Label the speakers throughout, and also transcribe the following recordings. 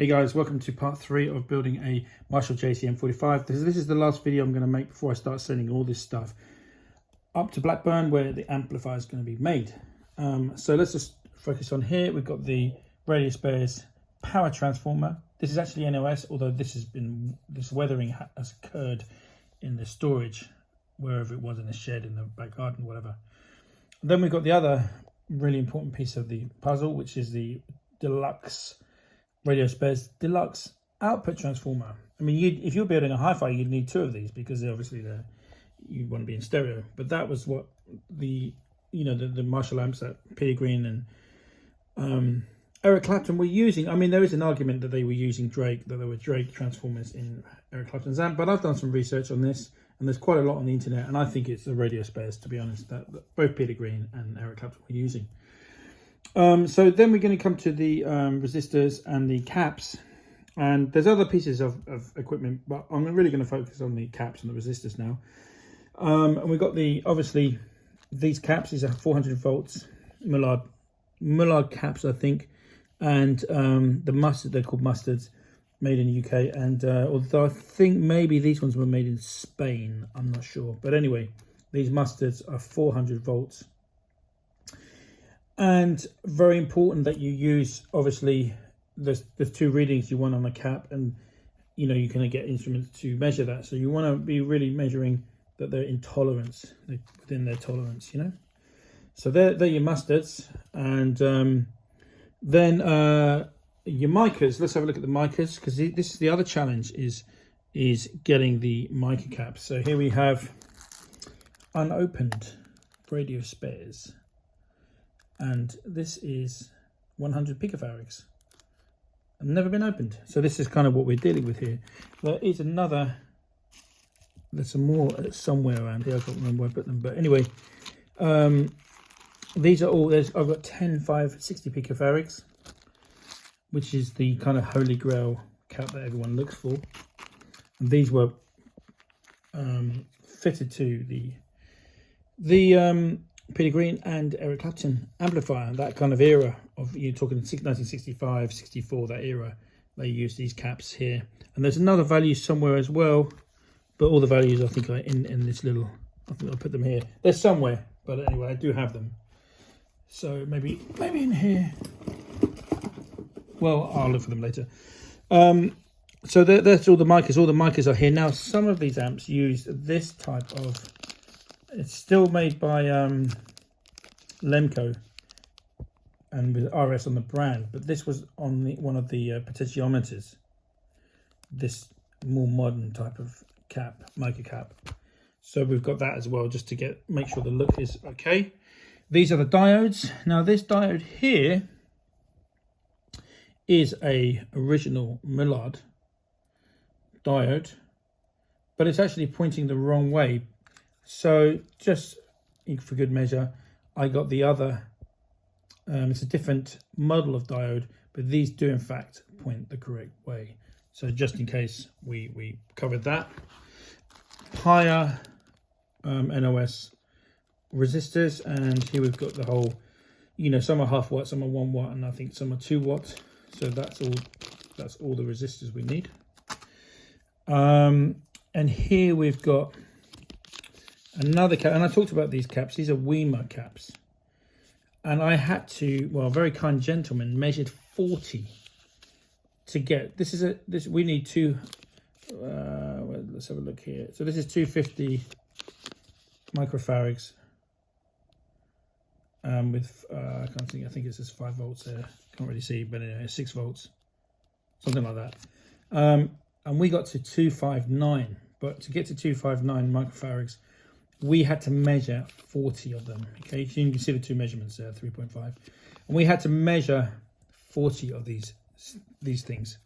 Speaker 1: Hey guys, welcome to part 3 of building a Marshall JTM45. This is the last video I'm going to make before I start sending all this stuff up to Blackburn where the amplifier is going to be made. So let's just focus on here. We've got the radio spares power transformer. This is actually NOS, although this weathering has occurred in the storage, wherever it was, in the shed, in the back garden, whatever. Then we've got the other really important piece of the puzzle, which is the deluxe radio spares deluxe output transformer. I mean, if you're building a hi-fi, you'd need 2 of these because obviously you want to be in stereo. But that was what the Marshall amps that Peter Green and Eric Clapton were using. I mean, there is an argument that they were using Drake transformers in Eric Clapton's amp, but I've done some research on this, and there's quite a lot on the internet, and I think it's the radio spares, to be honest, that both Peter Green and Eric Clapton were using. So then we're going to come to the resistors and the caps, and there's other pieces of equipment, but I'm really going to focus on the caps and the resistors now. And we've got obviously these caps. These are 400 volts Mullard caps, I think, and the mustard, they're called mustards, made in the UK, and although I think maybe these ones were made in Spain, I'm not sure, but anyway, these mustards are 400 volts. And very important that you use, obviously, there's 2 readings you want on the cap, and you're going to get instruments to measure that. So you want to be really measuring that they're in tolerance, within their tolerance, So they're your mustards, and then your micas. Let's have a look at the micas, because this is the other challenge is getting the mica caps. So here we have unopened radio spares. And this is 100 picofarads. I've never been opened. So this is kind of what we're dealing with here. There is there's some more somewhere around here. I can't remember where I put them. But anyway, these are all, I've got 10, 5, 60 picofarads, which is the kind of holy grail cap that everyone looks for. And these were fitted to the Peter Green and Eric Clapton amplifier, that kind of era of, you're talking 1965, 64, that era. They used these caps here, and there's another value somewhere as well, but all the values I think are in this little, I think I'll put them here. They're somewhere, but anyway, I do have them. So maybe in here. Well, I'll look for them later. So that's all the micas. All the micas are here. Now, some of these amps use this type of, it's still made by Lemco and with RS on the brand, but this was on one of the potentiometers, this more modern type of cap, mica cap. So we've got that as well, just to make sure the look is okay. These are the diodes. Now this diode here is a original Mullard diode, but it's actually pointing the wrong way. So just for good measure, I got the other, it's a different model of diode, but these do in fact point the correct way. So just in case we covered that. Higher NOS resistors, and here we've got the whole, some are half watt, some are 1 watt, and I think some are 2 watt. So that's all the resistors we need. And here we've got another cap, and I talked about these caps. These are Weimar caps, and I had to, well, a very kind gentleman measured 40 to get this. We need 2. Well, let's have a look here. So this is 250 microfarads with I can't think. I think it says 5 volts there. Can't really see, but anyway, 6 volts, something like that. And we got to 259, but to get to 259 microfarads, we had to measure 40 of them. Okay, so you can see the 2 measurements there, 3.5, and we had to measure 40 of these things.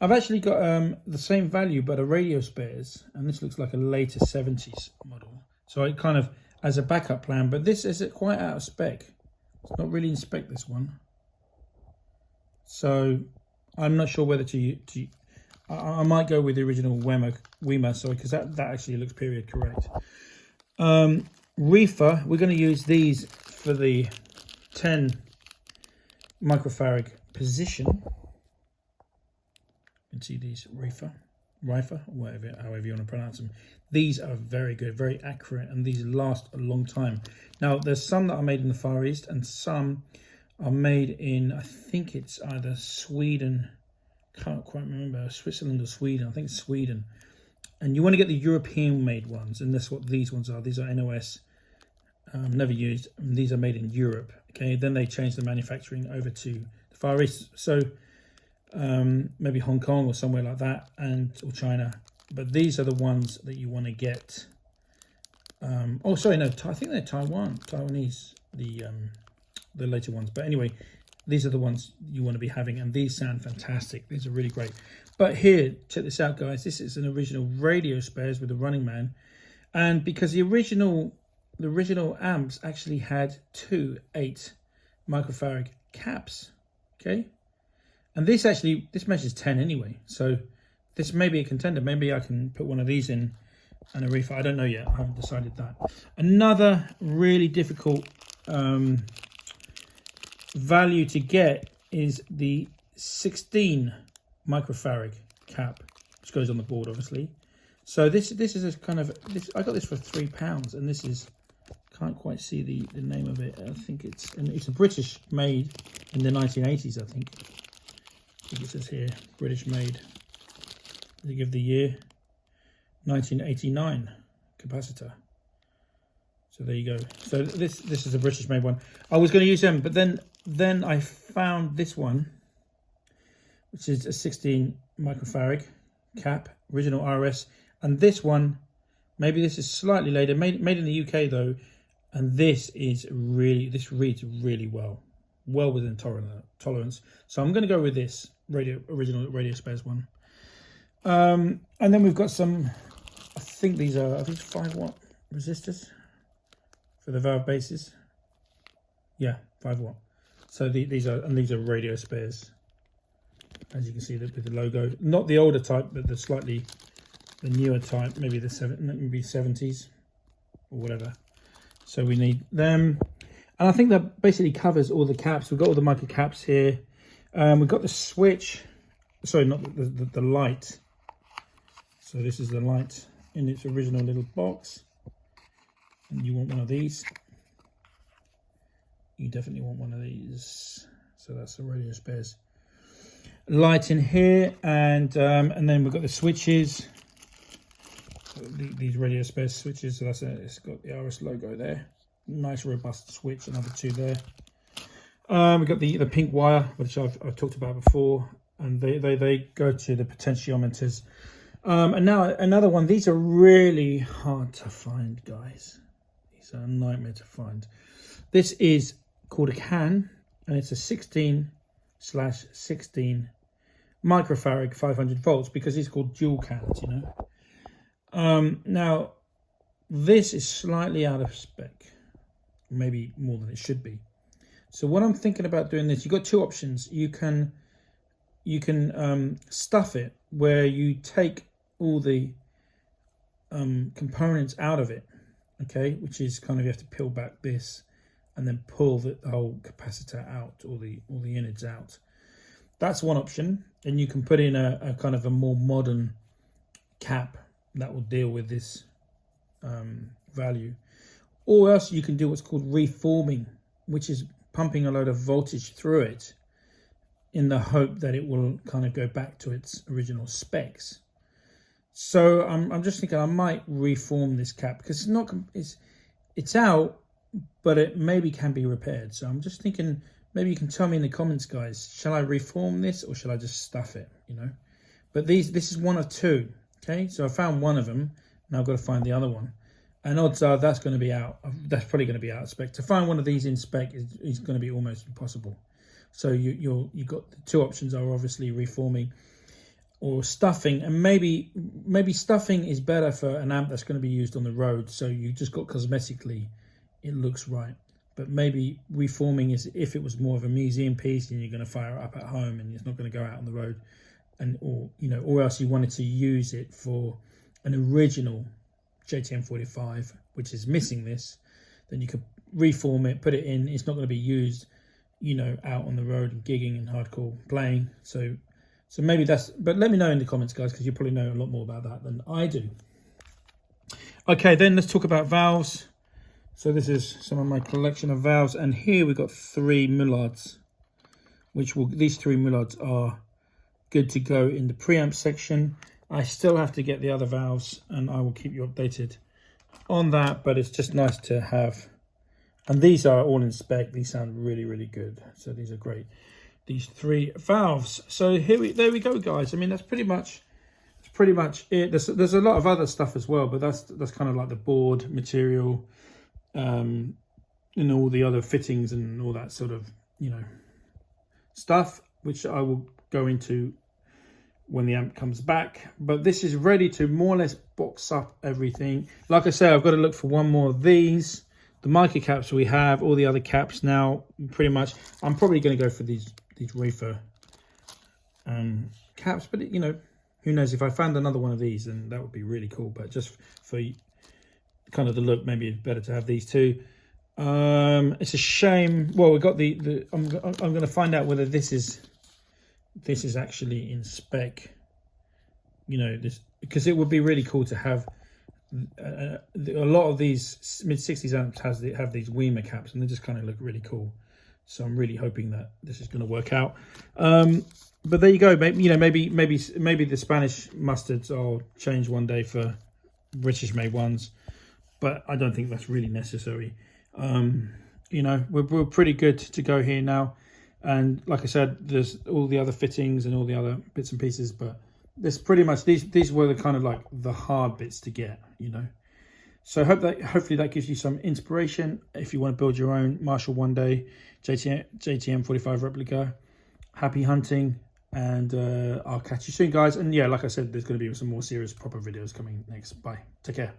Speaker 1: I've actually got the same value, but a radio spares, and this looks like a later 70s model. So I kind of, as a backup plan, but this is quite out of spec. It's not really in spec, this one. So I'm not sure whether I might go with the original Weimar, sorry, because that actually looks period correct. Reefer, we're going to use these for the 10 microfarad position. can see these Rifa, whatever, however you want to pronounce them. These are very good, very accurate, and these last a long time. Now, there's some that are made in the Far East, and some are made in, I think it's either Sweden, can't quite remember, Switzerland or Sweden. I think it's Sweden. And you want to get the European-made ones, and that's what these ones are. These are NOS, never used. And these are made in Europe. Okay, then they changed the manufacturing over to the Far East. So maybe Hong Kong or somewhere like that, or China. But these are the ones that you want to get. Oh, sorry, no, I think they're Taiwanese, the later ones. But anyway, these are the ones you want to be having, and these sound fantastic. These are really great. But here, check this out, guys. This is an original radio spares with a Running Man, and because the original amps actually had two 8 microfarad caps, okay, and this measures 10 anyway, so this may be a contender. Maybe I can put one of these in and a reefer. I don't know yet. I haven't decided that. Another really difficult value to get is the 16 microfarad cap, which goes on the board, obviously. So this is a kind of I got this for £3, and this is, can't quite see the name of it. I think it's a British made in the 1980s. I think it says here British made. They give the year 1989 capacitor. So there you go. So this is a British made one. I was going to use them, but then I found this one, which is a 16 microfarad cap, original RS, and this one, maybe this is slightly later, made in the UK though, and this reads really well within tolerance. So I'm going to go with this original radio spares one. And then we've got some, I think these are 5-watt resistors for the valve bases. Yeah, 5-watt. So these are radio spares, as you can see with the logo. Not the older type, but the newer type, maybe the 70s or whatever. So we need them, and I think that basically covers all the caps. We've got all the micro caps here. We've got the switch. Sorry, not the light. So this is the light in its original little box, and you want one of these. You definitely want one of these. So that's the radio spares light in here, and then we've got the switches. So these radio spares switches. So it's got the RS logo there. Nice robust switch. Another 2 there. We've got the pink wire, which I've talked about before, and they go to the potentiometers. And now another one. These are really hard to find, guys. These are a nightmare to find. This is called a CAN, and it's a 16/16 microfarad 500 volts, because it's called dual cans, you know. Now this is slightly out of spec, maybe more than it should be. So what I'm thinking about doing this, you've got 2 options. You can stuff it, where you take all the components out of it, okay, which is kind of, you have to peel back this and then pull the whole capacitor out, all the innards out. That's one option, and you can put in a kind of a more modern cap that will deal with this value. Or else you can do what's called reforming, which is pumping a load of voltage through it in the hope that it will kind of go back to its original specs. So I'm just thinking I might reform this cap, because it's out, but it maybe can be repaired. So I'm just thinking, maybe you can tell me in the comments, guys, shall I reform this or shall I just stuff it, you know? But this is one of 2, okay? So I found one of them, now I've got to find the other one. And odds are that's going to be out. That's probably going to be out of spec. To find one of these in spec is going to be almost impossible. So you've got the 2 options are obviously reforming or stuffing, and maybe stuffing is better for an amp that's going to be used on the road. So you just got cosmetically, it looks right. But maybe reforming is if it was more of a museum piece and you're going to fire it up at home and it's not going to go out on the road, or else you wanted to use it for an original JTM45, which is missing this, then you could reform it, put it in. It's not going to be used, out on the road and gigging and hardcore playing. So So maybe that's, but let me know in the comments, guys, because you probably know a lot more about that than I do. Okay, then let's talk about valves. So this is some of my collection of valves, and here we've got 3 Mullards, these 3 Mullards are good to go in the preamp section. I still have to get the other valves, and I will keep you updated on that, but it's just nice to have. And these are all in spec. These sound really, really good. So these are great. These 3 valves. So there we go, guys. I mean, that's pretty much it. There's a lot of other stuff as well, but that's kind of like the board material, and all the other fittings and all that sort of, you know, stuff, which I will go into when the amp comes back. But this is ready to more or less box up everything. Like I said, I've got to look for one more of these. The mica caps we have, all the other caps now, pretty much. I'm probably going to go for these wafer caps, but you know, who knows? If I found another one of these, then that would be really cool. But just for kind of the look, maybe it's better to have these 2. It's a shame. Well, we got I'm going to find out whether this is actually in spec. You know, this, because it would be really cool to have. A lot of these mid-60s amps have these Weimer caps, and they just kind of look really cool. So I'm really hoping that this is going to work out. But there you go. Maybe, you know, maybe the Spanish mustards will change one day for British-made ones, but I don't think that's really necessary. You know, we're pretty good to go here now, and like I said, there's all the other fittings and all the other bits and pieces, but this pretty much these were the kind of like the hard bits to get, you know. So hopefully that gives you some inspiration if you want to build your own Marshall one day JTM45 replica. Happy hunting, and I'll catch you soon, guys. And yeah, like I said, there's going to be some more serious proper videos coming next. Bye, take care.